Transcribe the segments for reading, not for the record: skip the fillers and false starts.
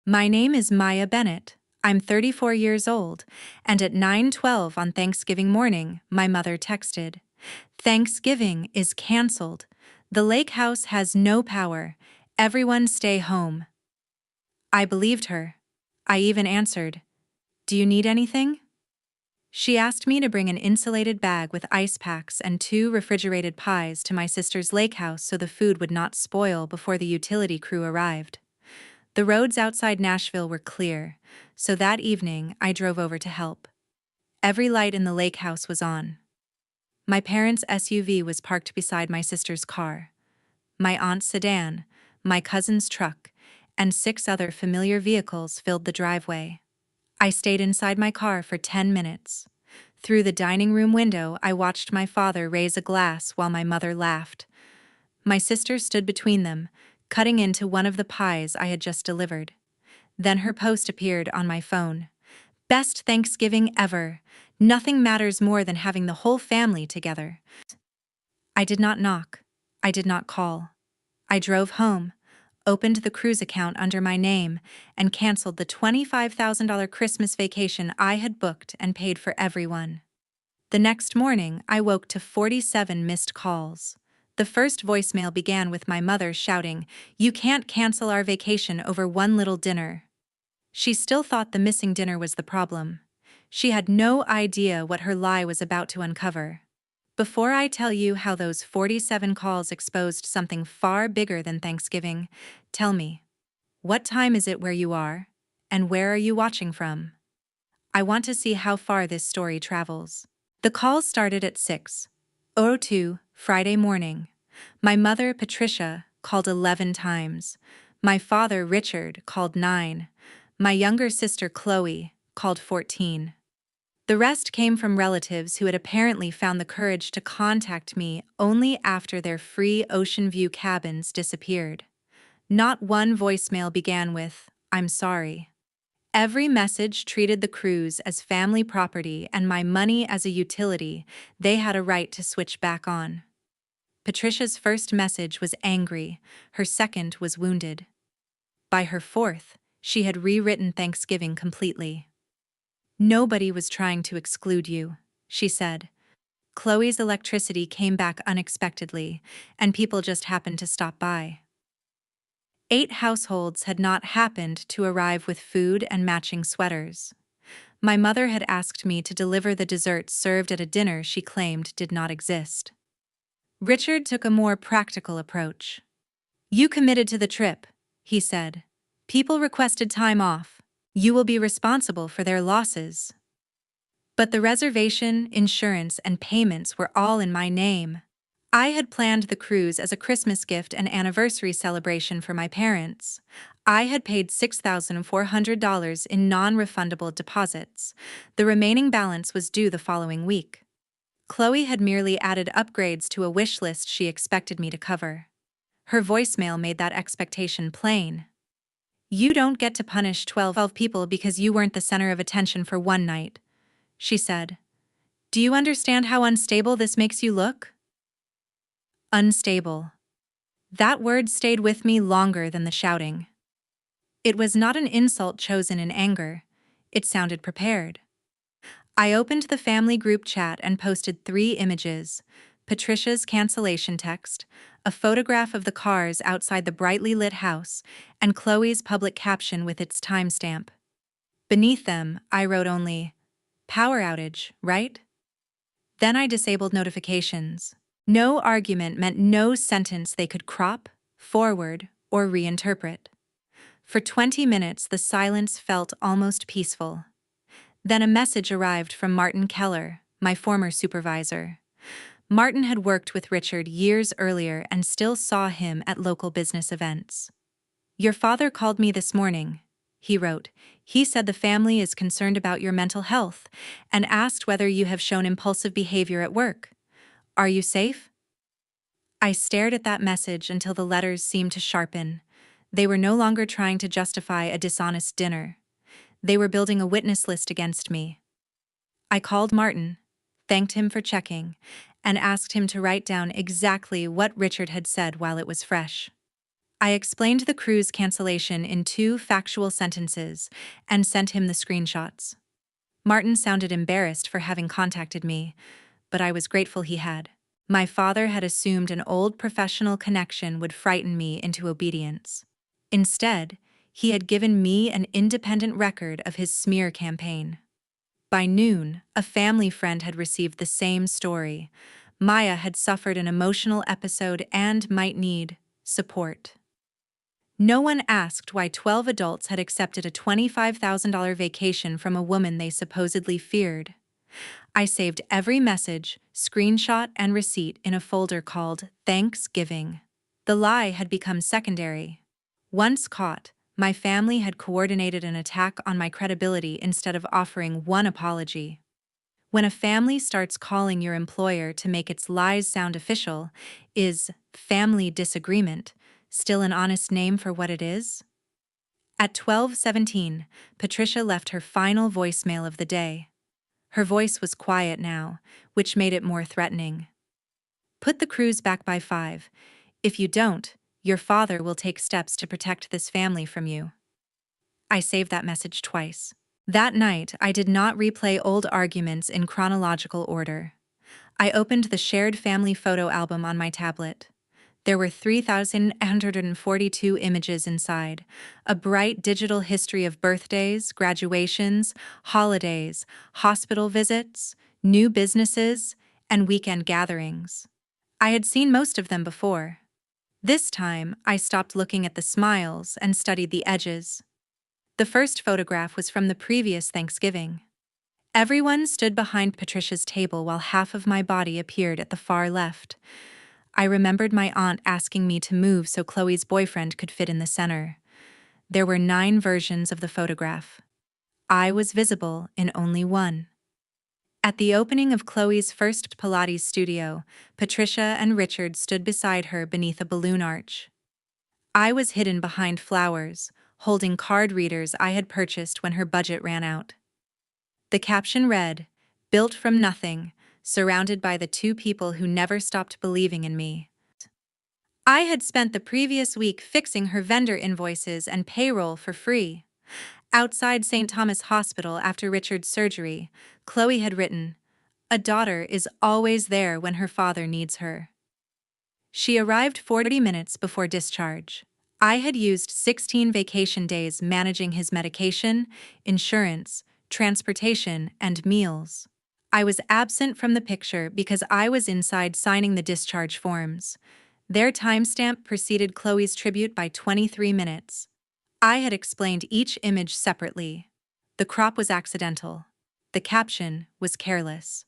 My name is Maya Bennett. I'm 34 years old, and at 9:12 on Thanksgiving morning, my mother texted, "Thanksgiving is canceled. The lake house has no power. Everyone stay home." I believed her. I even answered, "Do you need anything?" She asked me to bring an insulated bag with ice packs and 2 refrigerated pies to my sister's lake house so the food would not spoil before the utility crew arrived. The roads outside Nashville were clear, so that evening I drove over to help. Every light in the lake house was on. My parents' SUV was parked beside my sister's car. My aunt's sedan, my cousin's truck, and 6 other familiar vehicles filled the driveway. I stayed inside my car for 10 minutes. Through the dining room window, I watched my father raise a glass while my mother laughed. My sister stood between them, cutting into one of the pies I had just delivered. Then her post appeared on my phone. "Best Thanksgiving ever. Nothing matters more than having the whole family together." I did not knock. I did not call. I drove home, opened the cruise account under my name, and canceled the $25,000 Christmas vacation I had booked and paid for everyone. The next morning, I woke to 47 missed calls. The first voicemail began with my mother shouting, "You can't cancel our vacation over one little dinner." She still thought the missing dinner was the problem. She had no idea what her lie was about to uncover. Before I tell you how those 47 calls exposed something far bigger than Thanksgiving, tell me, what time is it where you are? And where are you watching from? I want to see how far this story travels. The call started at 6:02 Friday morning. My mother, Patricia, called 11 times. My father, Richard, called 9. My younger sister, Chloe, called 14. The rest came from relatives who had apparently found the courage to contact me only after their free Ocean View cabins disappeared. Not one voicemail began with, "I'm sorry." Every message treated the cruise as family property and my money as a utility they had a right to switch back on. Patricia's first message was angry, her second was wounded. By her fourth, she had rewritten Thanksgiving completely. "Nobody was trying to exclude you," she said. "Chloe's electricity came back unexpectedly, and people just happened to stop by." 8 households had not happened to arrive with food and matching sweaters. My mother had asked me to deliver the desserts served at a dinner she claimed did not exist. Richard took a more practical approach. "You committed to the trip," he said. "People requested time off. You will be responsible for their losses." But the reservation, insurance, and payments were all in my name. I had planned the cruise as a Christmas gift and anniversary celebration for my parents. I had paid $6,400 in non-refundable deposits. The remaining balance was due the following week. Chloe had merely added upgrades to a wish list she expected me to cover. Her voicemail made that expectation plain. "You don't get to punish 12 people because you weren't the center of attention for one night," she said. "Do you understand how unstable this makes you look?" Unstable. That word stayed with me longer than the shouting. It was not an insult chosen in anger. It sounded prepared. I opened the family group chat and posted 3 images: Patricia's cancellation text, a photograph of the cars outside the brightly lit house, and Chloe's public caption with its timestamp. Beneath them, I wrote only, "Power outage, right?" Then I disabled notifications. No argument meant no sentence they could crop, forward, or reinterpret. For 20 minutes, the silence felt almost peaceful. Then a message arrived from Martin Keller, my former supervisor. Martin had worked with Richard years earlier and still saw him at local business events. "Your father called me this morning," he wrote. "He said the family is concerned about your mental health and asked whether you have shown impulsive behavior at work. Are you safe?" I stared at that message until the letters seemed to sharpen. They were no longer trying to justify a dishonest dinner. They were building a witness list against me. I called Martin, thanked him for checking, and asked him to write down exactly what Richard had said while it was fresh. I explained the cruise cancellation in 2 factual sentences and sent him the screenshots. Martin sounded embarrassed for having contacted me, but I was grateful he had. My father had assumed an old professional connection would frighten me into obedience. Instead, he had given me an independent record of his smear campaign. By noon, a family friend had received the same story. Maya had suffered an emotional episode and might need support. No one asked why 12 adults had accepted a $25,000 vacation from a woman they supposedly feared. I saved every message, screenshot, and receipt in a folder called Thanksgiving. The lie had become secondary. Once caught, my family had coordinated an attack on my credibility instead of offering one apology. When a family starts calling your employer to make its lies sound official, is family disagreement still an honest name for what it is? At 12:17, Patricia left her final voicemail of the day. Her voice was quiet now, which made it more threatening. Put the cruise back by 5. If you don't, your father will take steps to protect this family from you. I saved that message twice. That night, I did not replay old arguments in chronological order. I opened the shared family photo album on my tablet. There were 3,142 images inside, a bright digital history of birthdays, graduations, holidays, hospital visits, new businesses, and weekend gatherings. I had seen most of them before. This time, I stopped looking at the smiles and studied the edges. The first photograph was from the previous Thanksgiving. Everyone stood behind Patricia's table while half of my body appeared at the far left. I remembered my aunt asking me to move so Chloe's boyfriend could fit in the center. There were 9 versions of the photograph. I was visible in only one. At the opening of Chloe's first Pilates studio, Patricia and Richard stood beside her beneath a balloon arch. I was hidden behind flowers, holding card readers I had purchased when her budget ran out. The caption read, "Built from nothing, surrounded by the 2 people who never stopped believing in me." I had spent the previous week fixing her vendor invoices and payroll for free. Outside St. Thomas Hospital after Richard's surgery, Chloe had written, "A daughter is always there when her father needs her." She arrived 40 minutes before discharge. I had used 16 vacation days managing his medication, insurance, transportation, and meals. I was absent from the picture because I was inside signing the discharge forms. Their timestamp preceded Chloe's tribute by 23 minutes. I had explained each image separately. The crop was accidental. The caption was careless.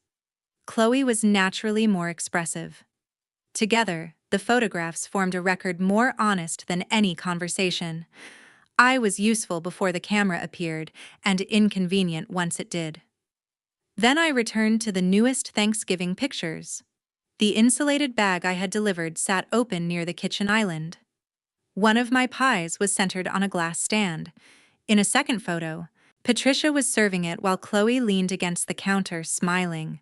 Chloe was naturally more expressive. Together, the photographs formed a record more honest than any conversation. I was useful before the camera appeared, and inconvenient once it did. Then I returned to the newest Thanksgiving pictures. The insulated bag I had delivered sat open near the kitchen island. One of my pies was centered on a glass stand. In a second photo, Patricia was serving it while Chloe leaned against the counter, smiling.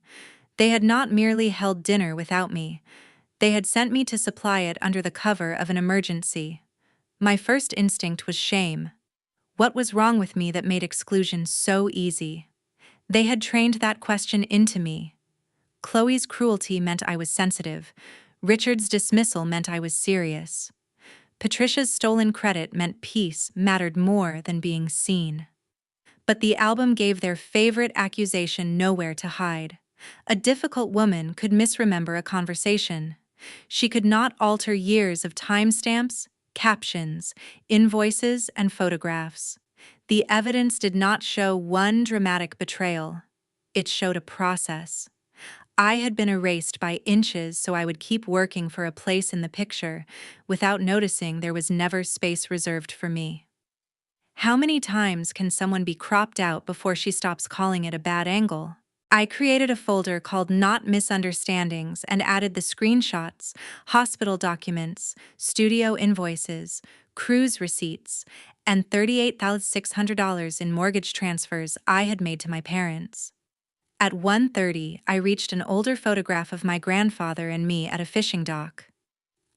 They had not merely held dinner without me. They had sent me to supply it under the cover of an emergency. My first instinct was shame. What was wrong with me that made exclusion so easy? They had trained that question into me. Chloe's cruelty meant I was sensitive. Richard's dismissal meant I was serious. Patricia's stolen credit meant peace mattered more than being seen. But the album gave their favorite accusation nowhere to hide. A difficult woman could misremember a conversation. She could not alter years of timestamps, captions, invoices, and photographs. The evidence did not show one dramatic betrayal. It showed a process. I had been erased by inches so I would keep working for a place in the picture, without noticing there was never space reserved for me. How many times can someone be cropped out before she stops calling it a bad angle? I created a folder called Not Misunderstandings and added the screenshots, hospital documents, studio invoices, cruise receipts, and $38,600 in mortgage transfers I had made to my parents. At 1:30, I reached an older photograph of my grandfather and me at a fishing dock.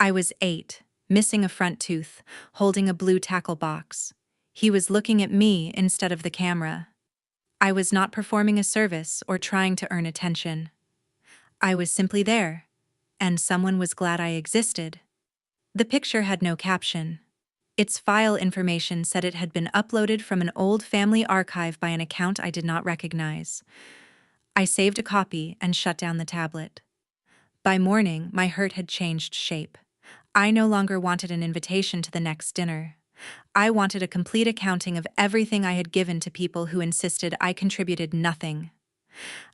I was 8, missing a front tooth, holding a blue tackle box. He was looking at me instead of the camera. I was not performing a service or trying to earn attention. I was simply there, and someone was glad I existed. The picture had no caption. Its file information said it had been uploaded from an old family archive by an account I did not recognize. I saved a copy and shut down the tablet. By morning, my hurt had changed shape. I no longer wanted an invitation to the next dinner. I wanted a complete accounting of everything I had given to people who insisted I contributed nothing.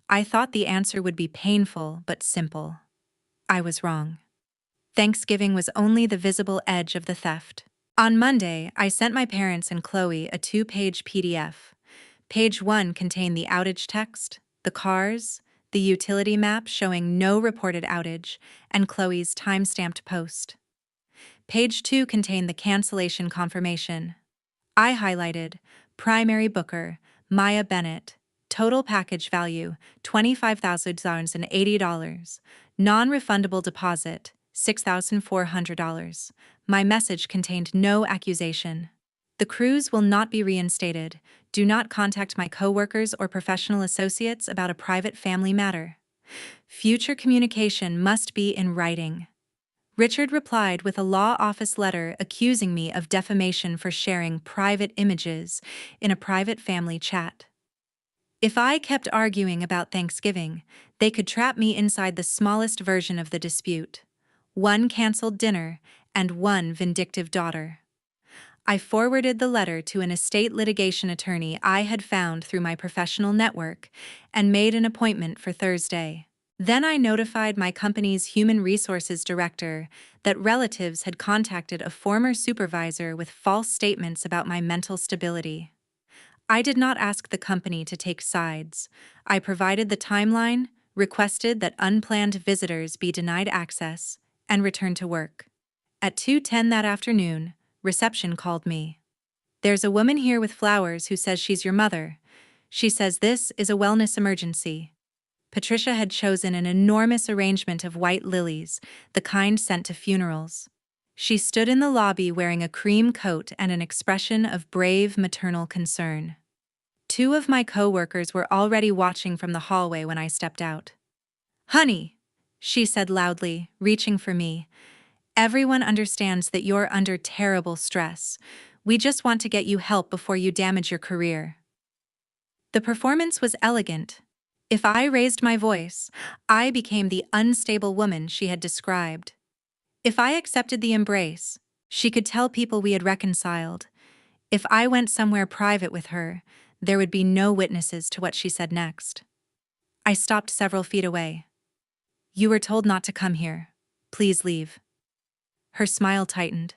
I thought the answer would be painful but simple. I was wrong. Thanksgiving was only the visible edge of the theft. On Monday, I sent my parents and Chloe a 2-page PDF. Page 1 contained the outage text, the cars, the utility map showing no reported outage, and Chloe's time-stamped post. Page 2 contained the cancellation confirmation. I highlighted primary booker, Maya Bennett, total package value $25,080, non-refundable deposit $6,400. My message contained no accusation. The cruise will not be reinstated. Do not contact my coworkers or professional associates about a private family matter. Future communication must be in writing. Richard replied with a law office letter accusing me of defamation for sharing private images in a private family chat. If I kept arguing about Thanksgiving, they could trap me inside the smallest version of the dispute: one canceled dinner and one vindictive daughter. I forwarded the letter to an estate litigation attorney I had found through my professional network and made an appointment for Thursday. Then I notified my company's human resources director that relatives had contacted a former supervisor with false statements about my mental stability. I did not ask the company to take sides. I provided the timeline, requested that unplanned visitors be denied access, and returned to work. At 2:10 that afternoon, reception called me. "There's a woman here with flowers who says she's your mother. She says this is a wellness emergency." Patricia had chosen an enormous arrangement of white lilies, the kind sent to funerals. She stood in the lobby wearing a cream coat and an expression of brave maternal concern. 2 of my co-workers were already watching from the hallway when I stepped out. "Honey," she said loudly, reaching for me, "everyone understands that you're under terrible stress. We just want to get you help before you damage your career." The performance was elegant. If I raised my voice, I became the unstable woman she had described. If I accepted the embrace, she could tell people we had reconciled. If I went somewhere private with her, there would be no witnesses to what she said next. I stopped several feet away. "You were told not to come here. Please leave." Her smile tightened.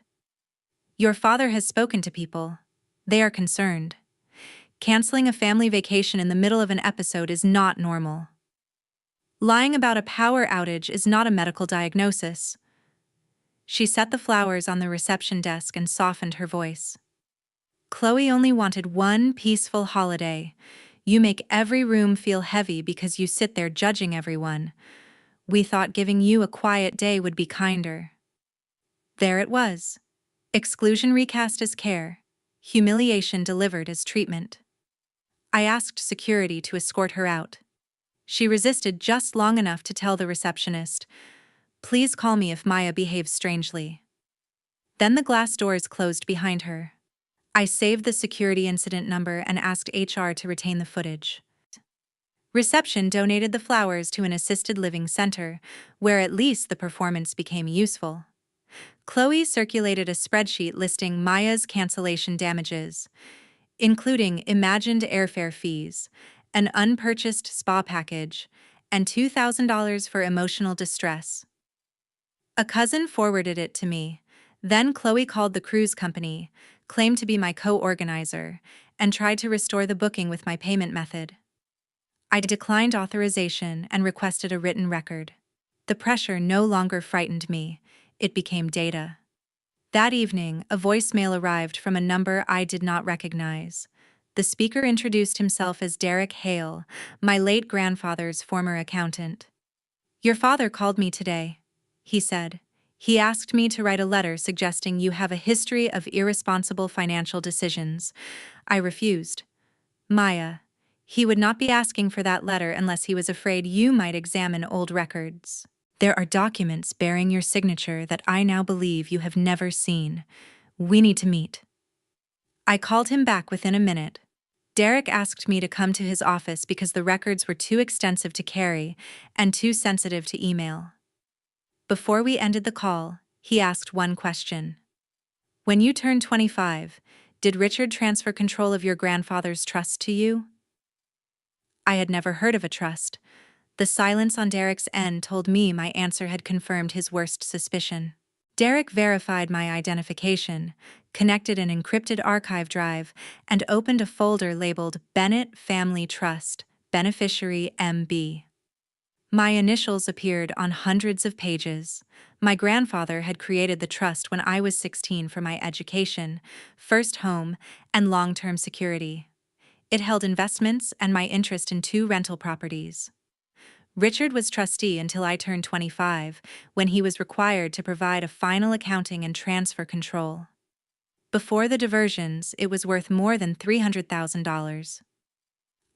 "Your father has spoken to people. They are concerned. Canceling a family vacation in the middle of an episode is not normal. Lying about a power outage is not a medical diagnosis." She set the flowers on the reception desk and softened her voice. "Chloe only wanted one peaceful holiday. You make every room feel heavy because you sit there judging everyone. We thought giving you a quiet day would be kinder." There it was. Exclusion recast as care. Humiliation delivered as treatment. I asked security to escort her out. She resisted just long enough to tell the receptionist, "Please call me if Maya behaves strangely." Then the glass doors closed behind her. I saved the security incident number and asked HR to retain the footage. Reception donated the flowers to an assisted living center, where at least the performance became useful. Chloe circulated a spreadsheet listing Maya's cancellation damages, including imagined airfare fees, an unpurchased spa package, and $2,000 for emotional distress. A cousin forwarded it to me. Then Chloe called the cruise company, claimed to be my co-organizer, and tried to restore the booking with my payment method. I declined authorization and requested a written record. The pressure no longer frightened me. It became data. That evening, a voicemail arrived from a number I did not recognize. The speaker introduced himself as Derek Hale, my late grandfather's former accountant. "Your father called me today," he said. He asked me to write a letter suggesting you have a history of irresponsible financial decisions. I refused. Maya, he would not be asking for that letter unless he was afraid you might examine old records. There are documents bearing your signature that I now believe you have never seen. We need to meet. I called him back within a minute. Derek asked me to come to his office because the records were too extensive to carry and too sensitive to email. Before we ended the call, he asked one question. When you turned 25, did Richard transfer control of your grandfather's trust to you? I had never heard of a trust. The silence on Derek's end told me my answer had confirmed his worst suspicion. Derek verified my identification, connected an encrypted archive drive, and opened a folder labeled Bennett Family Trust, Beneficiary MB. My initials appeared on hundreds of pages. My grandfather had created the trust when I was 16 for my education, first home, and long-term security. It held investments and my interest in 2 rental properties. Richard was trustee until I turned 25, when he was required to provide a final accounting and transfer control. Before the diversions, it was worth more than $300,000.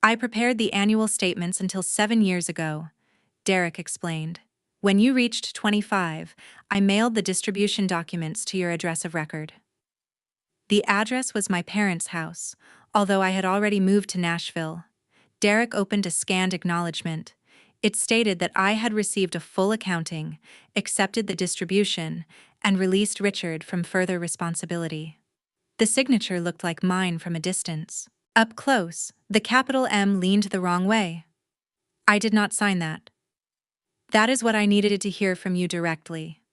I prepared the annual statements until 7 years ago, Derek explained. When you reached 25, I mailed the distribution documents to your address of record. The address was my parents' house, although I had already moved to Nashville. Derek opened a scanned acknowledgement. It stated that I had received a full accounting, accepted the distribution, and released Richard from further responsibility. The signature looked like mine from a distance. Up close, the capital M leaned the wrong way. I did not sign that. That is what I needed to hear from you directly.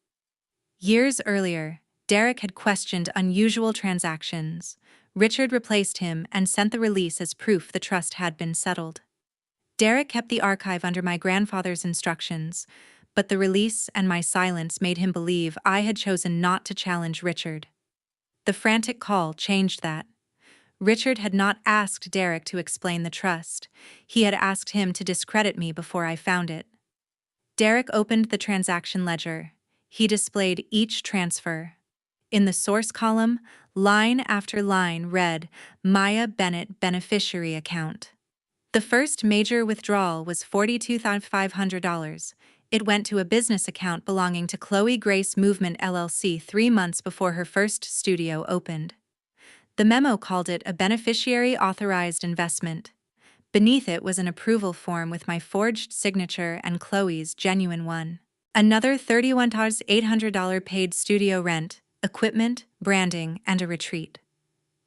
Years earlier, Derek had questioned unusual transactions. Richard replaced him and sent the release as proof the trust had been settled. Derek kept the archive under my grandfather's instructions, but the release and my silence made him believe I had chosen not to challenge Richard. The frantic call changed that. Richard had not asked Derek to explain the trust. He had asked him to discredit me before I found it. Derek opened the transaction ledger. He displayed each transfer. In the source column, line after line read, Maya Bennett Beneficiary Account. The first major withdrawal was $42,500. It went to a business account belonging to Chloe Grace Movement LLC 3 months before her first studio opened. The memo called it a beneficiary authorized investment. Beneath it was an approval form with my forged signature and Chloe's genuine one. Another $31,800 paid studio rent, equipment, branding, and a retreat.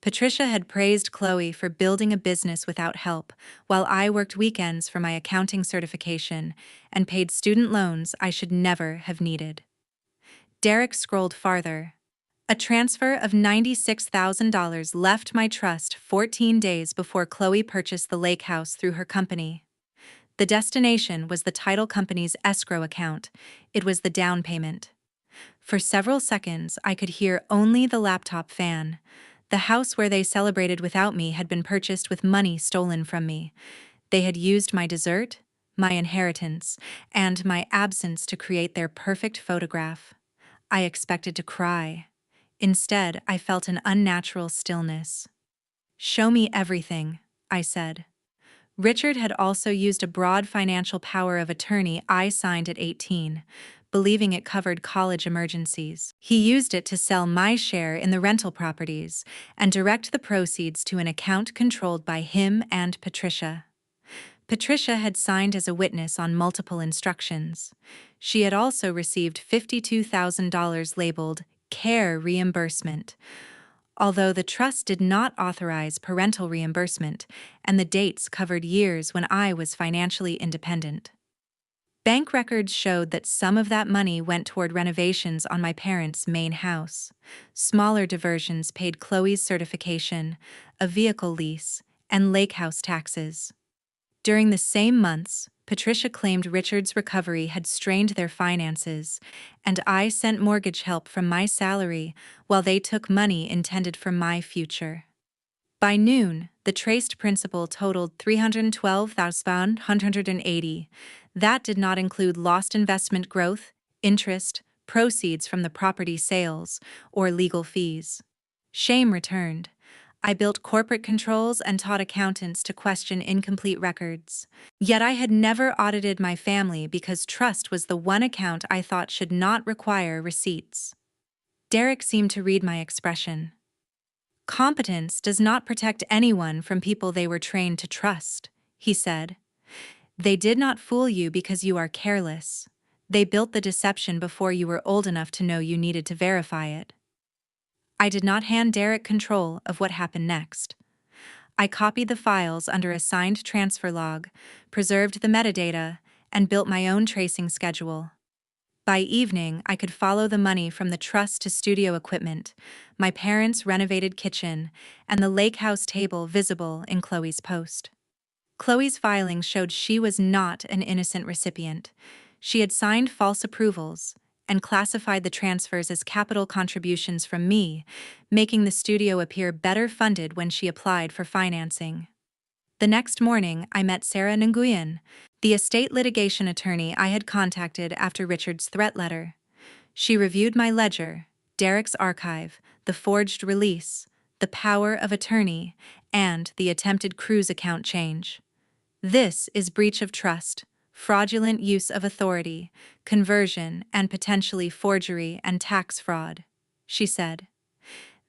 Patricia had praised Chloe for building a business without help, while I worked weekends for my accounting certification and paid student loans I should never have needed. Derek scrolled farther. A transfer of $96,000 left my trust 14 days before Chloe purchased the lake house through her company. The destination was the title company's escrow account. It was the down payment. For several seconds, I could hear only the laptop fan. The house where they celebrated without me had been purchased with money stolen from me. They had used my dessert, my inheritance, and my absence to create their perfect photograph. I expected to cry. Instead, I felt an unnatural stillness. "Show me everything," I said. Richard had also used a broad financial power of attorney I signed at 18, believing it covered college emergencies. He used it to sell my share in the rental properties and direct the proceeds to an account controlled by him and Patricia. Patricia had signed as a witness on multiple instructions. She had also received $52,000 labeled care reimbursement, although the trust did not authorize parental reimbursement, and the dates covered years when I was financially independent. Bank records showed that some of that money went toward renovations on my parents' main house. Smaller diversions paid Chloe's certification, a vehicle lease, and lake house taxes. During the same months, Patricia claimed Richard's recovery had strained their finances, and I sent mortgage help from my salary while they took money intended for my future. By noon, the traced principal totaled $312,180. That did not include lost investment growth, interest, proceeds from the property sales, or legal fees. Shame returned. I built corporate controls and taught accountants to question incomplete records. Yet I had never audited my family because trust was the one account I thought should not require receipts. Derek seemed to read my expression. Competence does not protect anyone from people they were trained to trust, he said. They did not fool you because you are careless. They built the deception before you were old enough to know you needed to verify it. I did not hand Derek control of what happened next. I copied the files under a signed transfer log, preserved the metadata, and built my own tracing schedule. By evening, I could follow the money from the trust to studio equipment, my parents' renovated kitchen, and the lake house table visible in Chloe's post. Chloe's filings showed she was not an innocent recipient. She had signed false approvals and classified the transfers as capital contributions from me, making the studio appear better funded when she applied for financing. The next morning, I met Sarah Nguyen, the estate litigation attorney I had contacted after Richard's threat letter. She reviewed my ledger, Derek's archive, the forged release, the power of attorney, and the attempted cruise account change. This is breach of trust, fraudulent use of authority, conversion, and potentially forgery and tax fraud, she said.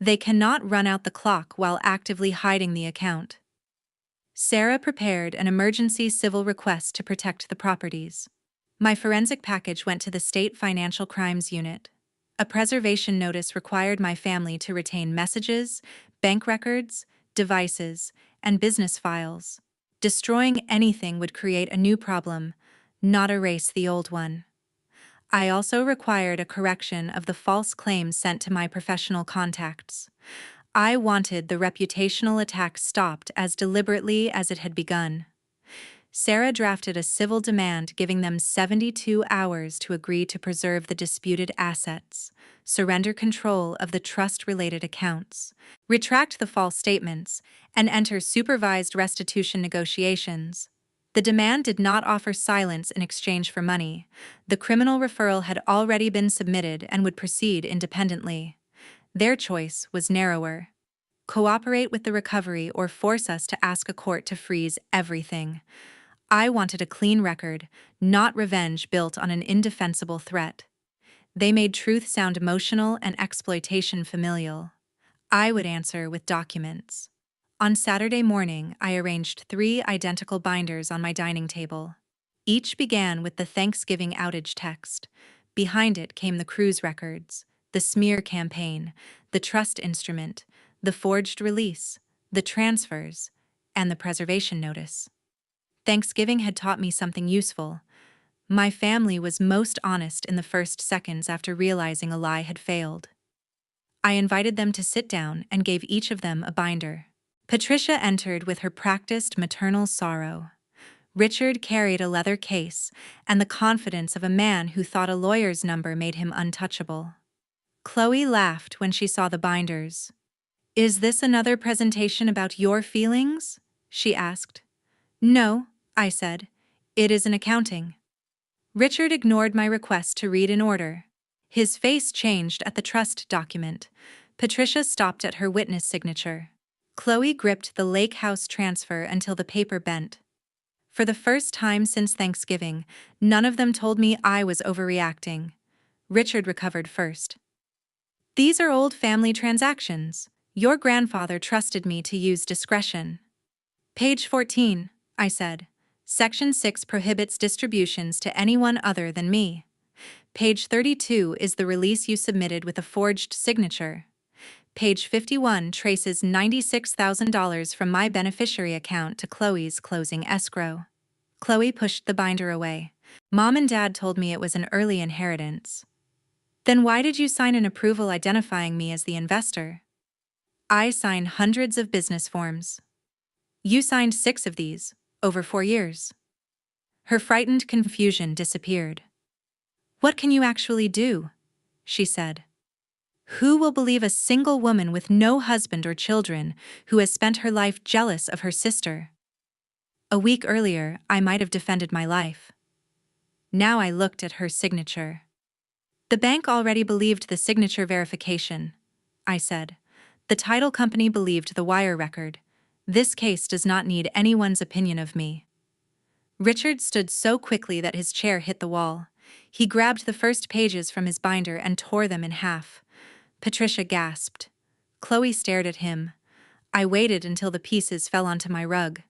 They cannot run out the clock while actively hiding the account. Sarah prepared an emergency civil request to protect the properties. My forensic package went to the State Financial Crimes Unit. A preservation notice required my family to retain messages, bank records, devices, and business files. Destroying anything would create a new problem, not erase the old one. I also required a correction of the false claims sent to my professional contacts. I wanted the reputational attack stopped as deliberately as it had begun. Sarah drafted a civil demand giving them 72 hours to agree to preserve the disputed assets, surrender control of the trust-related accounts, retract the false statements, and enter supervised restitution negotiations. The demand did not offer silence in exchange for money. The criminal referral had already been submitted and would proceed independently. Their choice was narrower. Cooperate with the recovery or force us to ask a court to freeze everything. I wanted a clean record, not revenge built on an indefensible threat. They made truth sound emotional and exploitation familial. I would answer with documents. On Saturday morning, I arranged 3 identical binders on my dining table. Each began with the Thanksgiving outage text. Behind it came the cruise records, the smear campaign, the trust instrument, the forged release, the transfers, and the preservation notice. Thanksgiving had taught me something useful. My family was most honest in the first seconds after realizing a lie had failed. I invited them to sit down and gave each of them a binder. Patricia entered with her practiced maternal sorrow. Richard carried a leather case and the confidence of a man who thought a lawyer's number made him untouchable. Chloe laughed when she saw the binders. "Is this another presentation about your feelings?" she asked. "No," I said. "It is an accounting." Richard ignored my request to read in order. His face changed at the trust document. Patricia stopped at her witness signature. Chloe gripped the lake house transfer until the paper bent. For the first time since Thanksgiving, none of them told me I was overreacting. Richard recovered first. "These are old family transactions. Your grandfather trusted me to use discretion." "Page 14, I said. "Section 6 prohibits distributions to anyone other than me." Page 32 is the release you submitted with a forged signature. Page 51 traces $96,000 from my beneficiary account to Chloe's closing escrow. Chloe pushed the binder away. "Mom and Dad told me it was an early inheritance." "Then why did you sign an approval identifying me as the investor?" "I sign hundreds of business forms." "You signed 6 of these, over 4 years." Her frightened confusion disappeared. "What can you actually do?" she said. "Who will believe a single woman with no husband or children who has spent her life jealous of her sister? A week earlier, I might have defended my life. Now I looked at her signature. The bank already believed the signature verification, I said. The title company believed the wire record. This case does not need anyone's opinion of me. Richard stood so quickly that his chair hit the wall. He grabbed the first pages from his binder and tore them in half. Patricia gasped. Chloe stared at him. I waited until the pieces fell onto my rug.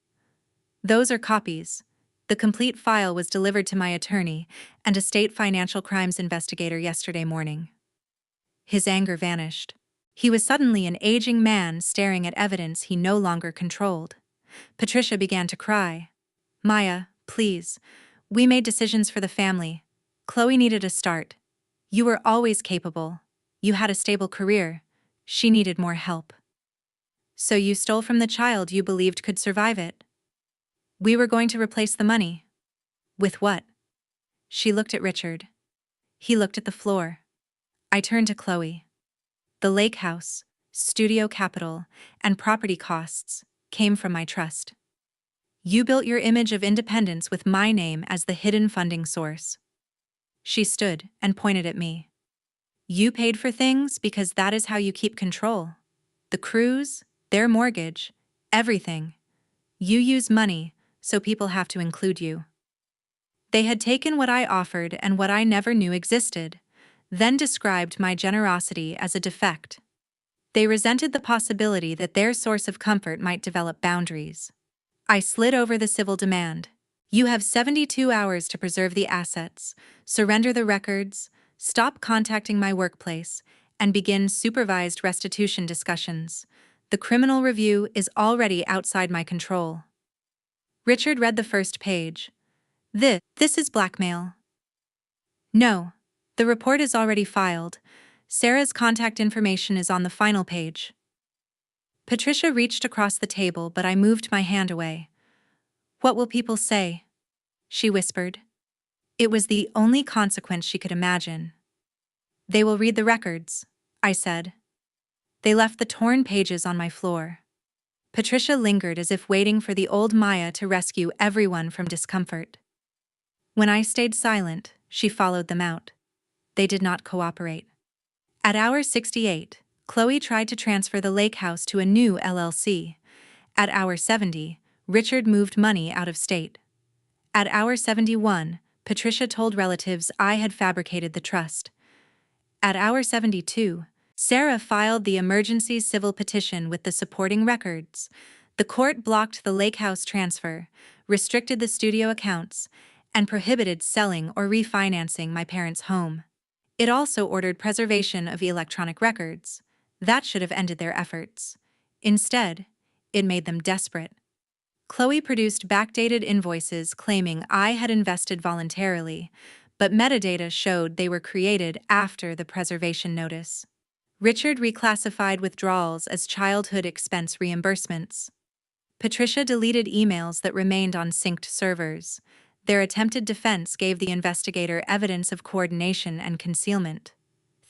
Those are copies. The complete file was delivered to my attorney and a state financial crimes investigator yesterday morning. His anger vanished. He was suddenly an aging man staring at evidence he no longer controlled. Patricia began to cry. Maya, please. We made decisions for the family. Chloe needed a start. You were always capable. You had a stable career. She needed more help. So you stole from the child you believed could survive it. We were going to replace the money. With what? She looked at Richard. He looked at the floor. I turned to Chloe. The lake house, studio capital, and property costs came from my trust. You built your image of independence with my name as the hidden funding source. She stood and pointed at me. You paid for things because that is how you keep control. The cruise, their mortgage, everything. You use money, so people have to include you. They had taken what I offered and what I never knew existed, then described my generosity as a defect. They resented the possibility that their source of comfort might develop boundaries. I slid over the civil demand. You have 72 hours to preserve the assets, surrender the records, stop contacting my workplace, and begin supervised restitution discussions. The criminal review is already outside my control. Richard read the first page. This is blackmail. No, the report is already filed. Sarah's contact information is on the final page. Patricia reached across the table, but I moved my hand away. What will people say? She whispered. It was the only consequence she could imagine. They will read the records, I said. They left the torn pages on my floor. Patricia lingered as if waiting for the old Maya to rescue everyone from discomfort. When I stayed silent, she followed them out. They did not cooperate. At hour 68, Chloe tried to transfer the lake house to a new LLC. At hour 70, Richard moved money out of state. At hour 71, Patricia told relatives I had fabricated the trust. At hour 72, Sarah filed the emergency civil petition with the supporting records. The court blocked the lake house transfer, restricted the studio accounts, and prohibited selling or refinancing my parents' home. It also ordered preservation of electronic records. That should have ended their efforts. Instead, it made them desperate. Chloe produced backdated invoices claiming I had invested voluntarily, but metadata showed they were created after the preservation notice. Richard reclassified withdrawals as childhood expense reimbursements. Patricia deleted emails that remained on synced servers. Their attempted defense gave the investigator evidence of coordination and concealment.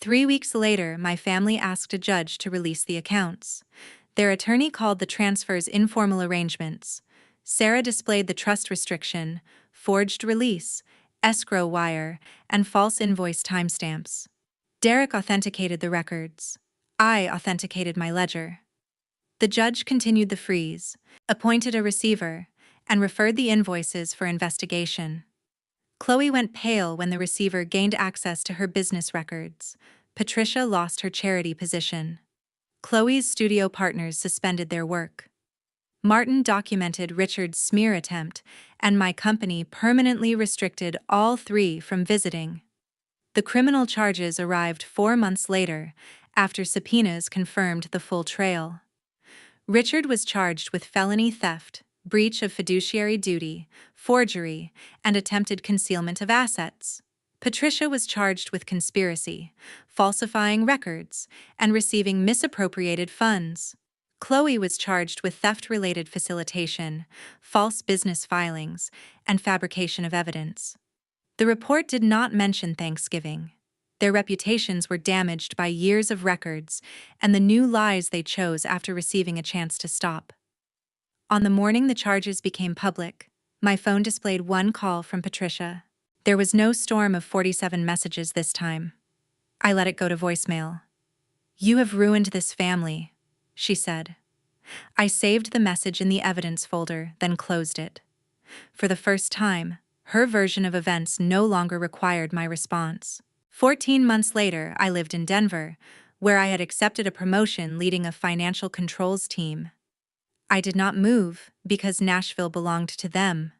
3 weeks later, my family asked a judge to release the accounts. Their attorney called the transfers informal arrangements. Sarah displayed the trust restriction, forged release, escrow wire, and false invoice timestamps. Derek authenticated the records. I authenticated my ledger. The judge continued the freeze, appointed a receiver, and referred the invoices for investigation. Chloe went pale when the receiver gained access to her business records. Patricia lost her charity position. Chloe's studio partners suspended their work. Martin documented Richard's smear attempt, and my company permanently restricted all three from visiting. The criminal charges arrived 4 months later, after subpoenas confirmed the full trail. Richard was charged with felony theft, breach of fiduciary duty, forgery, and attempted concealment of assets. Patricia was charged with conspiracy, falsifying records, and receiving misappropriated funds. Chloe was charged with theft-related facilitation, false business filings, and fabrication of evidence. The report did not mention Thanksgiving. Their reputations were damaged by years of records and the new lies they chose after receiving a chance to stop. On the morning the charges became public, my phone displayed one call from Patricia. There was no storm of 47 messages this time. I let it go to voicemail. "You have ruined this family," she said. I saved the message in the evidence folder, then closed it. For the first time, her version of events no longer required my response. 14 months later, I lived in Denver, where I had accepted a promotion leading a financial controls team. I did not move because Nashville belonged to them.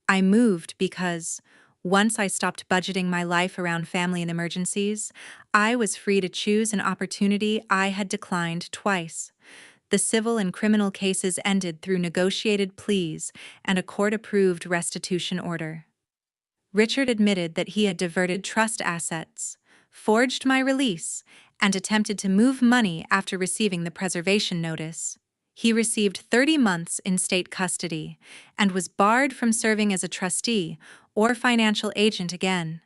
I moved because, once I stopped budgeting my life around family and emergencies, I was free to choose an opportunity I had declined twice. The civil and criminal cases ended through negotiated pleas and a court-approved restitution order. Richard admitted that he had diverted trust assets, forged my release, and attempted to move money after receiving the preservation notice. He received 30 months in state custody and was barred from serving as a trustee or financial agent again.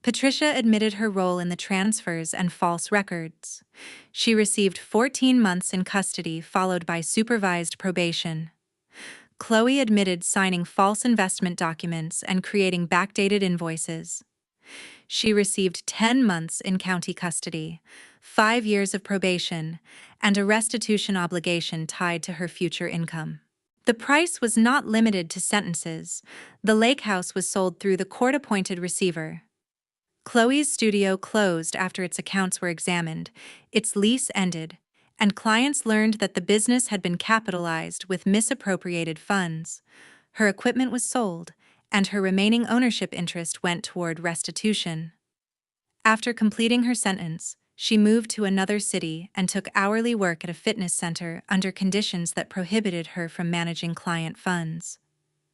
Patricia admitted her role in the transfers and false records. She received 14 months in custody followed by supervised probation. Chloe admitted signing false investment documents and creating backdated invoices. She received 10 months in county custody, 5 years of probation, and a restitution obligation tied to her future income. The price was not limited to sentences. The lake house was sold through the court-appointed receiver. Chloe's studio closed after its accounts were examined, its lease ended, and clients learned that the business had been capitalized with misappropriated funds. Her equipment was sold, and her remaining ownership interest went toward restitution. After completing her sentence, she moved to another city and took hourly work at a fitness center under conditions that prohibited her from managing client funds.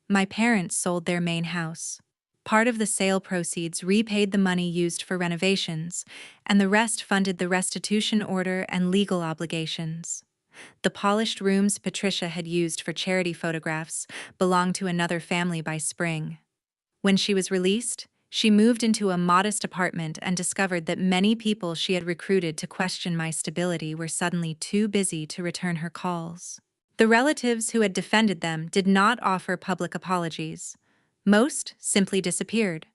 My parents sold their main house. Part of the sale proceeds repaid the money used for renovations, and the rest funded the restitution order and legal obligations. The polished rooms Patricia had used for charity photographs belonged to another family by spring. When she was released, she moved into a modest apartment and discovered that many people she had recruited to question my stability were suddenly too busy to return her calls. The relatives who had defended them did not offer public apologies. Most simply disappeared.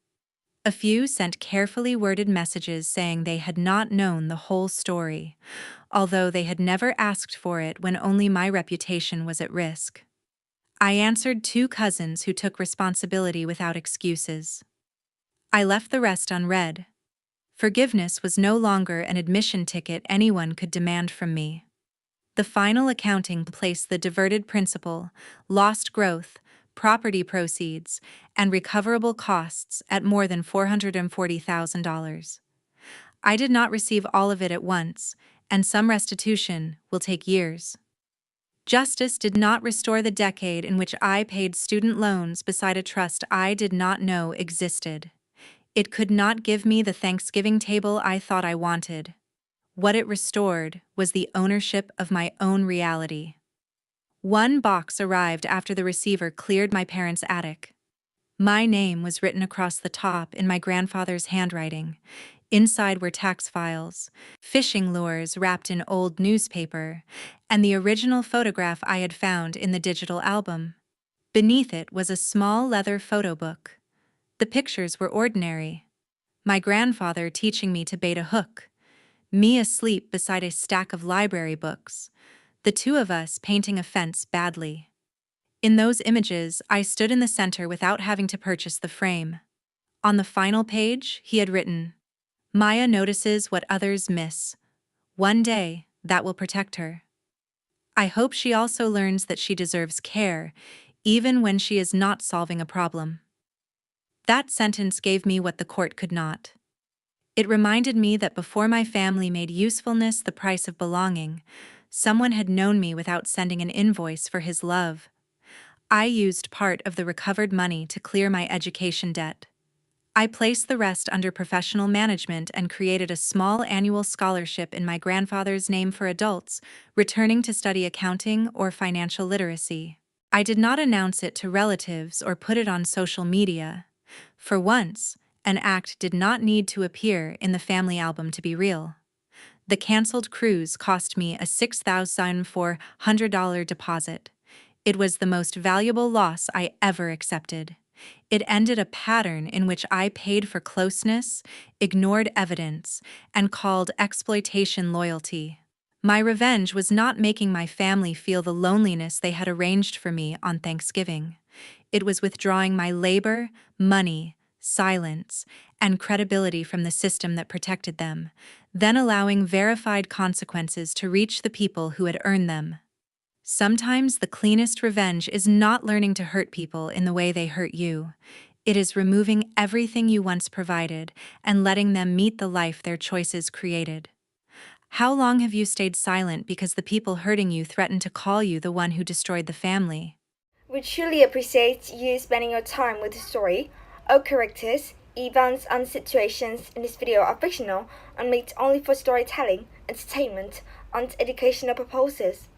A few sent carefully worded messages saying they had not known the whole story, although they had never asked for it when only my reputation was at risk. I answered 2 cousins who took responsibility without excuses. I left the rest unread. Forgiveness was no longer an admission ticket anyone could demand from me. The final accounting placed the diverted principal, lost growth, property proceeds, and recoverable costs at more than $440,000. I did not receive all of it at once, and some restitution will take years. Justice did not restore the decade in which I paid student loans beside a trust I did not know existed. It could not give me the Thanksgiving table I thought I wanted. What it restored was the ownership of my own reality. One box arrived after the receiver cleared my parents' attic. My name was written across the top in my grandfather's handwriting. Inside were tax files, fishing lures wrapped in old newspaper, and the original photograph I had found in the digital album. Beneath it was a small leather photo book. The pictures were ordinary. My grandfather teaching me to bait a hook, me asleep beside a stack of library books, the 2 of us painting a fence badly. In those images, I stood in the center without having to purchase the frame. On the final page, he had written, "Maya notices what others miss. One day, that will protect her. I hope she also learns that she deserves care, even when she is not solving a problem." That sentence gave me what the court could not. It reminded me that before my family made usefulness the price of belonging, someone had known me without sending an invoice for his love. I used part of the recovered money to clear my education debt. I placed the rest under professional management and created a small annual scholarship in my grandfather's name for adults returning to study accounting or financial literacy. I did not announce it to relatives or put it on social media. For once, an act did not need to appear in the family album to be real. The canceled cruise cost me a $6,400 deposit. It was the most valuable loss I ever accepted. It ended a pattern in which I paid for closeness, ignored evidence, and called exploitation loyalty. My revenge was not making my family feel the loneliness they had arranged for me on Thanksgiving. It was withdrawing my labor, money, silence, and credibility from the system that protected them, then allowing verified consequences to reach the people who had earned them. Sometimes the cleanest revenge is not learning to hurt people in the way they hurt you. It is removing everything you once provided and letting them meet the life their choices created. How long have you stayed silent because the people hurting you threatened to call you the one who destroyed the family? We truly appreciate you spending your time with the story. All characters, events, and situations in this video are fictional and made only for storytelling, entertainment, and educational purposes.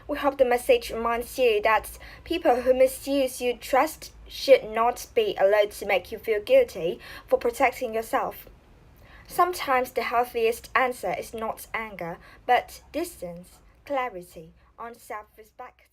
We hope the message reminds you that people who misuse your trust should not be allowed to make you feel guilty for protecting yourself. Sometimes the healthiest answer is not anger, but distance, clarity, and self respect.